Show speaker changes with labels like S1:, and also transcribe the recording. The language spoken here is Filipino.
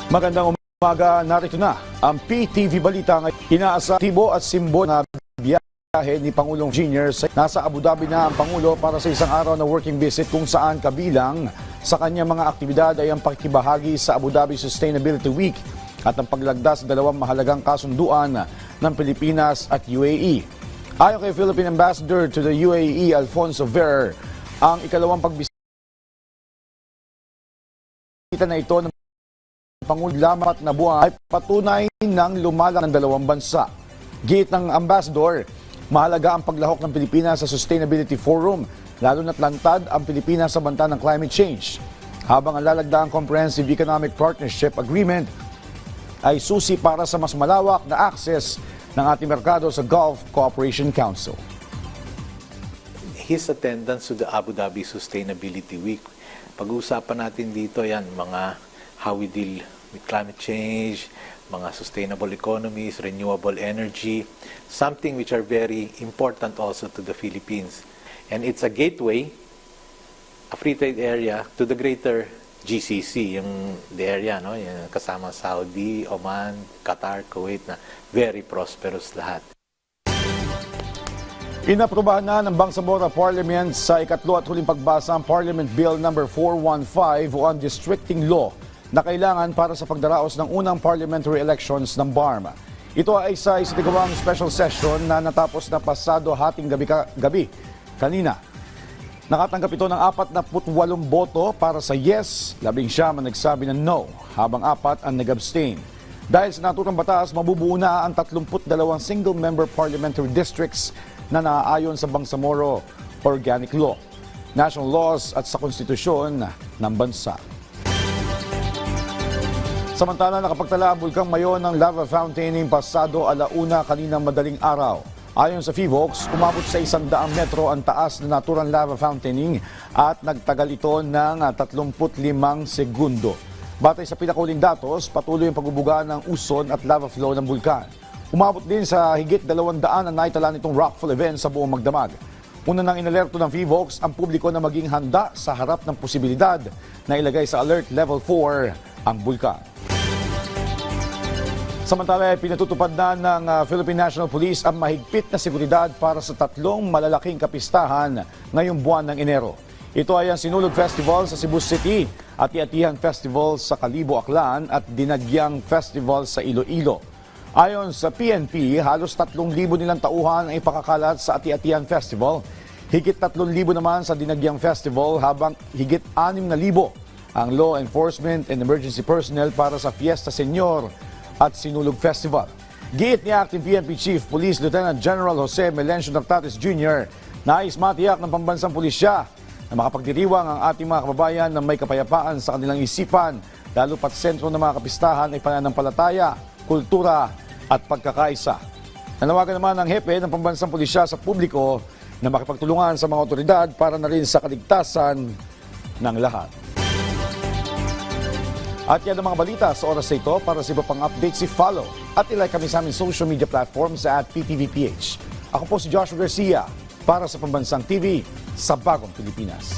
S1: Magandang umaga, narito na ang PTV Balita ngayon. Inaasa tibo at simbo na biyahe ni Pangulong Jr. Nasa Abu Dhabi na ang Pangulo para sa isang araw na working visit kung saan kabilang sa kanyang mga aktibidad ay ang pakikibahagi sa Abu Dhabi Sustainability Week at ang paglagdas sa dalawang mahalagang kasunduan ng Pilipinas at UAE. Ayon kay Philippine Ambassador to the UAE, Alfonso Ver, ang ikalawang pagbisita na ito ng Pangulo lamat na buwan ay patunay ng lumalang ng dalawang bansa. Git ng Ambassador, mahalaga ang paglahok ng Pilipinas sa Sustainability Forum, lalo na't lantad ang Pilipinas sa banta ng climate change. Habang ang lalagdaang Comprehensive Economic Partnership Agreement ay susi para sa mas malawak na access ng ating merkado sa Gulf Cooperation Council.
S2: His attendance to the Abu Dhabi Sustainability Week, pag-uusapan natin dito yan, mga how we deal with climate change, mga sustainable economies, renewable energy, something which are very important also to the Philippines. And it's a gateway, a free trade area to the greater GCC, the area, no? Yung kasama Saudi, Oman, Qatar, Kuwait, na very prosperous lahat.
S1: Inaprubahan na ng Bangsamoro Parliament sa ikatlo at huling pagbasa ang Parliament Bill No. 415 o ang Districting Law na kailangan para sa pagdaraos ng unang parliamentary elections ng BARM. Ito ay sa isinagawang special session na natapos na pasado hating gabi kanina. Nakatanggap ito ng 48 boto para sa yes, 19 ang nagsabi ng no, habang 4 ang nag-abstain. Dahil sa naturang batas, mabubuo na ang 32 single-member parliamentary districts na naaayon sa Bangsamoro Organic Law, national laws at sa konstitusyon ng bansa. Samantala, nakapagtala ang Bulkang Mayon ng lava fountaining pasado alauna kaninang madaling araw. Ayon sa PHIVOLCS, umabot sa 100 metro ang taas na naturang lava fountain at nagtagal ito ng 35 segundo. Batay sa pinakauling datos, patuloy ang pagbubuga ng uson at lava flow ng bulkan. Umabot din sa higit 200 ang naitala nitong rockfall event sa buong magdamag. Una nang inalerto ng PHIVOLCS ang publiko na maging handa sa harap ng posibilidad na ilagay sa Alert Level 4 ang bulkan. Samantala, pinatutupad na ng Philippine National Police ang mahigpit na seguridad para sa 3 malalaking kapistahan ngayong buwan ng Enero. Ito ay ang Sinulog Festival sa Cebu City, Ati-Atihan Festival sa Kalibo, Aklan at Dinagyang Festival sa Iloilo. Ayon sa PNP, halos 3,000 nilang tauhan ang ipakakalat sa Ati-Atihan Festival. Higit 3,000 naman sa Dinagyang Festival habang higit 6,000 ang law enforcement and emergency personnel para sa Fiesta Señor at Sinulog Festival. Giit ni Acting PNP Chief Police Lieutenant General Jose Melencio Nartates Jr. nais matiyak ng pambansang pulisya na makapagdiriwang ang ating mga kababayan na may kapayapaan sa kanilang isipan, lalo pat sentro ng mga kapistahan ay pananampalataya, kultura at pagkakaisa. Nanawagan naman ang hepe ng pambansang pulisya sa publiko na makipagtulungan sa mga otoridad para na rin sa kaligtasan ng lahat. At yan ang mga balita sa oras na ito. Para sa iba pang updates, follow at ilike kami sa aming social media platforms at PTVPH. Ako po si Joshua Garcia para sa Pambansang TV sa Bagong Pilipinas.